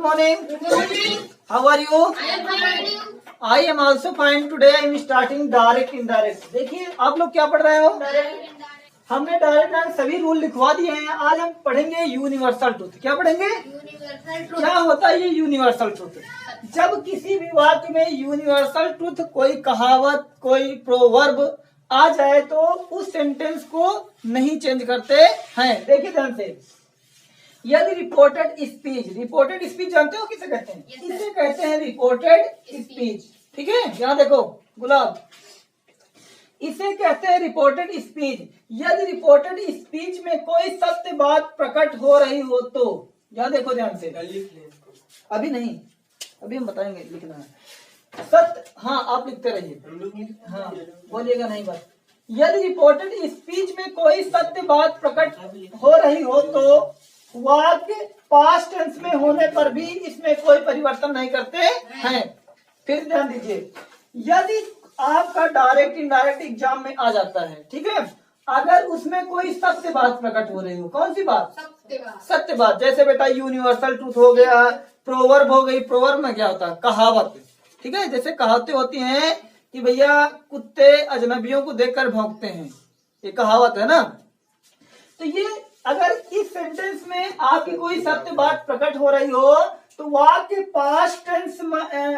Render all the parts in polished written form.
morning. Good morning. How are you? I am fine. I am also fine. Today I am starting direct indirect. देखिए आप लोग क्या पढ़ रहे हो? हमने डायरेक्ट सभी रूल लिखवा दिए हैं। आज हम पढ़ेंगे यूनिवर्सल ट्रूथ। क्या पढ़ेंगे? Universal truth. क्या होता है ये यूनिवर्सल ट्रूथ? जब किसी भी वाक्य में यूनिवर्सल ट्रूथ, कोई कहावत, कोई प्रोवर्ब आ जाए तो उस सेंटेंस को नहीं चेंज करते हैं। देखिए ध्यान से, यदि रिपोर्टेड स्पीच जानते हो किसे कहते हैं? इसे कहते हैं रिपोर्टेड स्पीच। ठीक है, यहाँ देखो गुलाब, इसे कहते हैं रिपोर्टेड स्पीच। यदि रिपोर्टेड स्पीच में कोई सत्य बात प्रकट हो रही हो तो, यहाँ देखो ध्यान से, अभी नहीं, अभी हम बताएंगे लिखना है सत्य। हाँ आप लिखते रहिए, हाँ बोलिएगा नहीं बस। यदि रिपोर्टेड स्पीच में कोई सत्य बात प्रकट हो रही हो तो वाक्य पास्ट टेंस में होने पर भी इसमें कोई परिवर्तन नहीं करते हैं। फिर ध्यान दीजिए, यदि आपका डायरेक्ट इनडायरेक्ट एग्जाम में आ जाता है, ठीक है, अगर उसमें कोई सत्य बात प्रकट हो रही हो, कौन सी बात? सत्य बात। जैसे बेटा यूनिवर्सल ट्रूथ हो गया, प्रोवर्ब हो गई। प्रोवर्ब में क्या होता है? कहावत। ठीक है, जैसे कहावतें होती हैं कि भैया कुत्ते अजनबियों को देखकर भौंकते हैं, ये कहावत है ना। तो ये अगर इस सेंटेंस में आपकी कोई सत्य बात प्रकट हो रही हो तो वाक्य पास्ट टेंस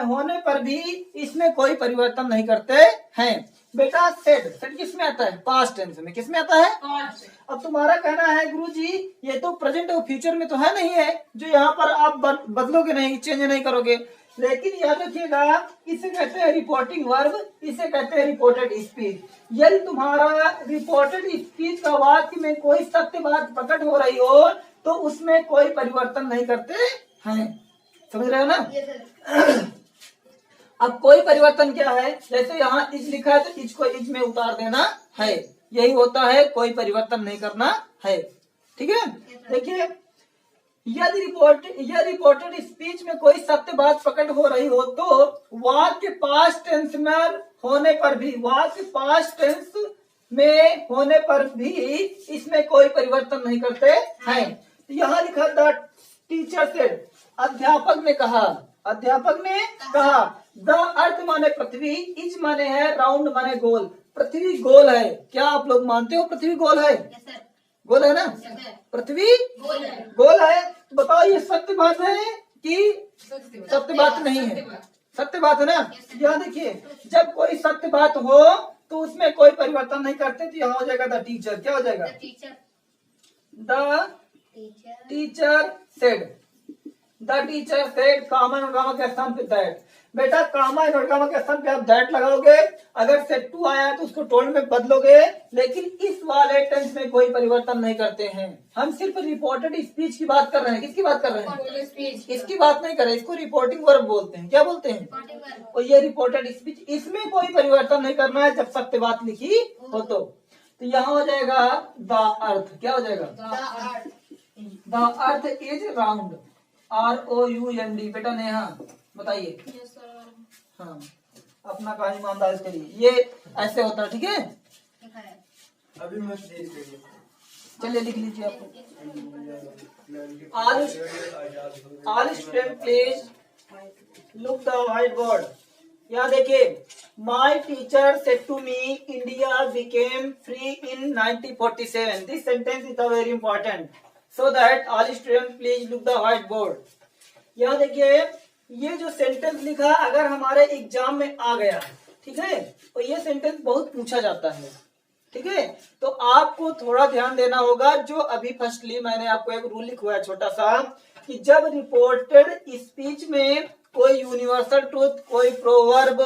होने पर भी इसमें कोई परिवर्तन नहीं करते हैं। बेटा सेड किस में आता है? पास्ट टेंस में। किस में आता है? पास्ट। अब तुम्हारा कहना है गुरुजी ये तो प्रेजेंट और फ्यूचर में तो है नहीं है, जो यहाँ पर आप बदलोगे नहीं, चेंज नहीं करोगे। लेकिन याद रखिएगा, इसे कहते हैं रिपोर्टिंग वर्ब, इसे कहते हैं रिपोर्टेड स्पीच। यदि तुम्हारा रिपोर्टेड स्पीच का वाक्य में कोई सत्य बात प्रकट हो रही हो तो उसमें कोई परिवर्तन नहीं करते हैं। समझ रहे हो ना? अब कोई परिवर्तन क्या है? जैसे यहाँ इज लिखा है तो इज को इज में उतार देना है, यही होता है, कोई परिवर्तन नहीं करना है। ठीक है, देखिए, यदि रिपोर्टेड स्पीच में कोई सत्य बात प्रकट हो रही हो तो वाक्य पास्ट टेंस में होने पर भी, वाक्य पास्ट टेंस में होने पर भी इसमें कोई परिवर्तन नहीं करते हैं। यहाँ लिखा द टीचर सेड, अध्यापक ने कहा, अध्यापक ने कहा। द अर्थ माने पृथ्वी, इज माने है राउंड माने गोल। पृथ्वी गोल है, क्या आप लोग मानते हो पृथ्वी गोल है? गोल है ना? पृथ्वी गोल है। तो बताओ ये सत्य बात है कि सत्य बात नहीं है? सत्य बात है ना। यहाँ देखिए, जब कोई सत्य बात हो तो उसमें कोई परिवर्तन नहीं करते, तो यहाँ हो जाएगा द टीचर। क्या हो जाएगा? The teacher said. The teacher said, comma और गामा के स्थान पे दैट। बेटा कामा और गामा के स्थान पे आप दैट लगाओगे, अगर सेड टू आया तो उसको टोल्ड में बदलोगे, लेकिन इस वाले टेंस में कोई परिवर्तन नहीं करते हैं। हम सिर्फ रिपोर्टेड स्पीच की बात कर रहे हैं। किसकी बात कर रहे हैं? इसकी बात नहीं कर रहे, इसको रिपोर्टिंग वर्ब बोलते हैं। क्या बोलते हैं? और ये रिपोर्टेड स्पीच, इसमें कोई परिवर्तन नहीं करना है जब सत्य बात लिखी हो तो यहाँ हो जाएगा द अर्थ। क्या हो जाएगा? The earth is round, ROUND। बेटा नेहा बताइए। हाँ, अपना काम ईमानदारी करिए, ये ऐसे होता है। ठीक है, अभी मैं चलिए लिख लीजिए आप। All student please look the white board. यहाँ देखिए, my teacher said to me India became free in 1947। This sentence is the very important, so that all student please look the white board. यहाँ देखिए, ये जो sentence लिखा अगर हमारे exam में आ गया, ठीक है, तो ये सेंटेंस बहुत पूछा जाता है। ठीक है, तो आपको थोड़ा ध्यान देना होगा। जो अभी फर्स्टली मैंने आपको एक रूल लिखवाया छोटा सा, कि जब रिपोर्टेड स्पीच में कोई यूनिवर्सल ट्रूथ, कोई प्रोवर्ब,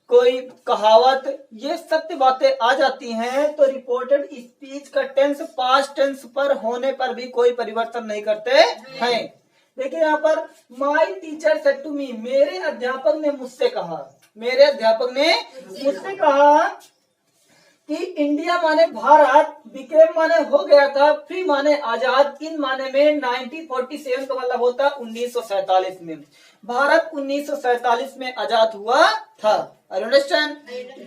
कोई कहावत, ये सत्य बातें आ जाती हैं तो रिपोर्टेड स्पीच का टेंस पास्ट टेंस पर होने पर भी कोई परिवर्तन नहीं करते हैं। देखिए यहाँ पर, my teacher said to me, मेरे अध्यापक ने मुझसे कहा, मेरे अध्यापक ने मुझसे कहा कि इंडिया माने भारत, बिकेम माने हो गया था, फ्री माने आजाद, इन माने में 1947 का मतलब होता 1947 में। भारत 1947 में आजाद हुआ था। अंडरस्टैंड?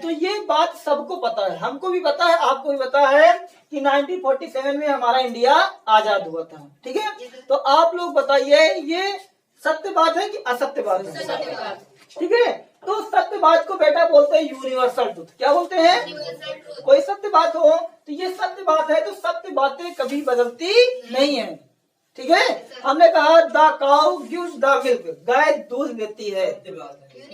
तो ये बात सबको पता है, हमको भी पता है, आपको भी पता है कि 1947 में हमारा इंडिया आजाद हुआ था। ठीक है, तो आप लोग बताइए ये सत्य बात है कि असत्य बात है? सत्य बात। ठीक है, तो सत्य बात को बेटा बोलते हैं यूनिवर्सल ट्रूथ। क्या बोलते हैं? Universal truth. कोई सत्य बात हो तो ये सत्य बात है, तो सत्य बातें कभी बदलती नहीं है। ठीक है, हमने कहा the cow gives the milk, गाय दूध देती है,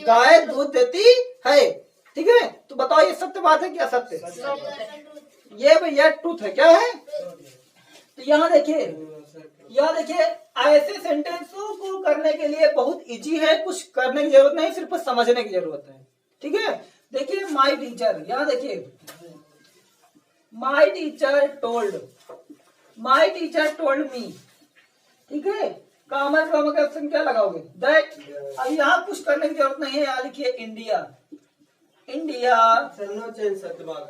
गाय दूध देती है। ठीक है, तो बताओ ये सत्य बात है क्या असत्य? Universal truth. ये भैया ट्रूथ है। क्या है? तो यहाँ देखिए, यहाँ देखिए, ऐसे सेंटेंसों को करने के लिए बहुत इजी है, कुछ करने की जरूरत नहीं, सिर्फ समझने की जरूरत है। ठीक है, देखिए माई टीचर, यहाँ देखिए my teacher told, my teacher told me. ठीक है, कॉमन का ऑप्शन क्या लगाओगे? दैट। अब यहाँ कुछ करने की जरूरत नहीं है, यहाँ लिखिए इंडिया, इंडिया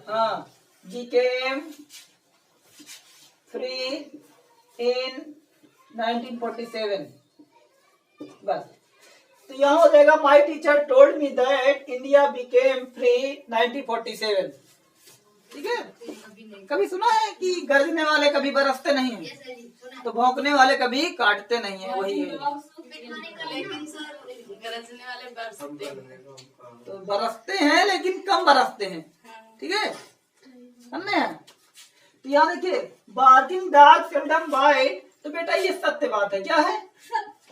हाँ became free in 1947। बस, तो यहाँ हो जाएगा my teacher told me that India became free 1947। ठीक है, कभी सुना है कि गरजने वाले कभी बरसते नहीं हैं, यस सर जी, सुना। तो भौंकने वाले कभी काटते नहीं है, वही है। बिठाने का लेकिन सर गरजने वाले बरसते तो बरसते हैं लेकिन कम बरसते हैं। ठीक है, समझे हैं? तो यहाँ देखिए बार्किंग डॉग सेल्डम बाइट, तो बेटा ये सत्य बात है। क्या है?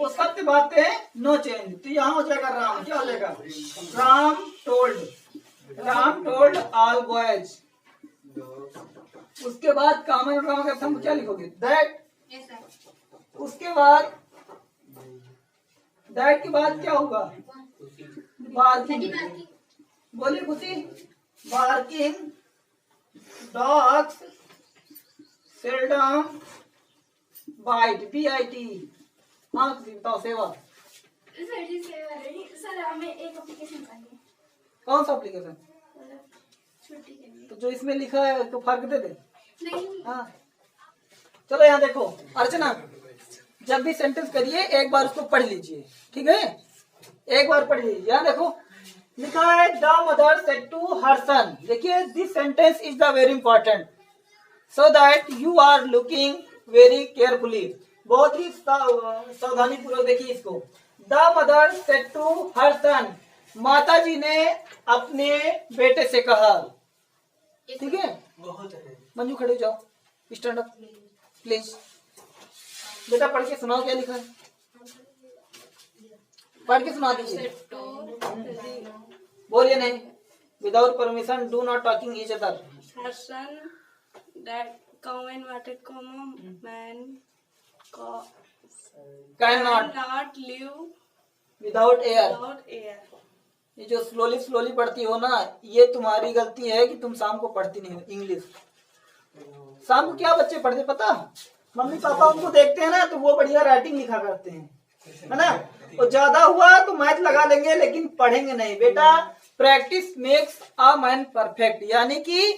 वो सत्य बात है, नो चेंज। तो यहाँ हो जाएगा राम। क्या हो जाएगा? Ram told all boys. उसके बाद कॉमन राम का हम क्या लिखोगे? दैट। Yes sir. उसके बाद दैट के बाद क्या होगा? बार्किंग। बोलिए Khushi. Barking dogs seldom bite, BIT। हाँ खुशी बताओ। सेवा, सर जी सेवा नहीं सर, हमें एक एप्लीकेशन चाहिए कौन सा एप्लीकेशन? छुट्टी के लिए। तो जो इसमें लिखा है उसको फर्क दे दे। नहीं हाँ, चलो यहाँ देखो अर्चना, जब भी सेंटेंस करिए एक बार उसको पढ़ लीजिए। ठीक है, एक बार पढ़ लीजिए। यहाँ देखो लिखा है the mother said to her son. देखिए this sentence is the very important, so that you are looking very carefully. बहुत ही सावधानी पूर्वक देखिए इसको। The mother said to her son, माता जी ने अपने बेटे से कहा। ठीक है, मंजू खड़े हो जाओ, स्टैंड अप प्लीज। बेटा पढ़ के सुनाओ क्या लिखा है, पढ़ के सुना दीजिए। बोलिए नहीं। Without permission do not talking each other. person that cow and water comma man can not cannot live without air. without air। ये जो स्लोली स्लोली पढ़ती हो ना, ये तुम्हारी गलती है कि तुम शाम को पढ़ती नहीं हो इंग्लिश। शाम को क्या बच्चे पढ़ते पता? मम्मी पापा उनको देखते हैं ना तो वो बढ़िया राइटिंग लिखा करते हैं, है ना। और ज्यादा हुआ तो मैथ लगा लेंगे लेकिन पढ़ेंगे नहीं। बेटा practice makes a man perfect, यानी कि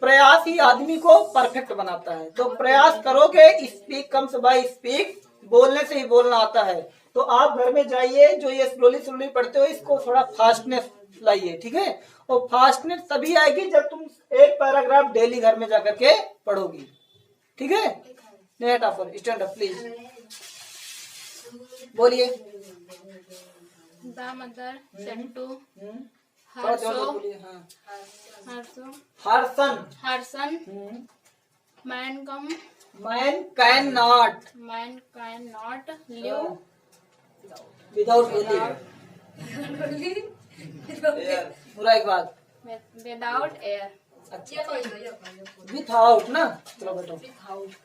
प्रयास ही आदमी को परफेक्ट बनाता है। तो प्रयास करोगे, स्पीक कम्स बाय स्पीक, बोलने से ही बोलना आता है। तो आप घर में जाइए, जो ये स्लोली स्लोली पढ़ते हो इसको थोड़ा फास्टनेस लाइए। ठीक है, और फास्टनेस तभी आएगी जब तुम एक पैराग्राफ डेली घर में जाकर के पढ़ोगी। ठीक है, net offer stand up please. बोलिए। The mother said to थोड़ा जोर से बोलिए। हाँ, her her son man come man cannot man cannot live without पूरा एक बात without air। विथआउट ना। चलो बैठो।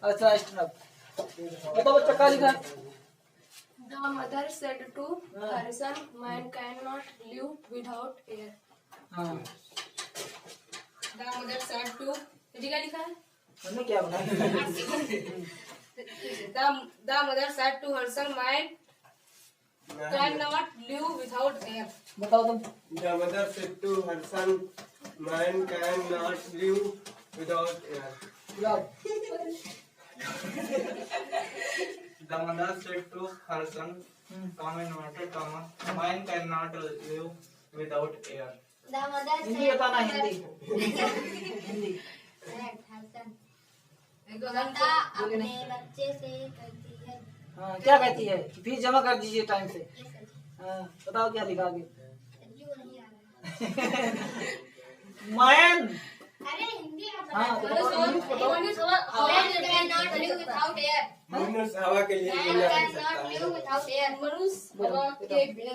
अच्छा स्टैंड अप। बताओ बच्चा क्या लिखा? The mother said to her son, man cannot live without air। हाँ, The mother said to, क्या लिखा है? हमने क्या बनाया? The mother said to her son, man cannot live without air। बताओ तुम। The mother said to her son, man cannot live without air. जाओ। The mother said to her son, "Come and water, comma, man cannot live without air." The mother Hindi said बताना, to her- Hindi Hindi. ममता अपने बच्चे से कहती है, हाँ, क्या कहती है कि फीस जमा कर दीजिए टाइम से। हाँ, बताओ क्या लिखा आगे। मायन। हाँ, तो बताओ इंग्लिश बताओ। मनुष्य हवा के लिए जीना नहीं सकता है। मनुष्य हवा के बिना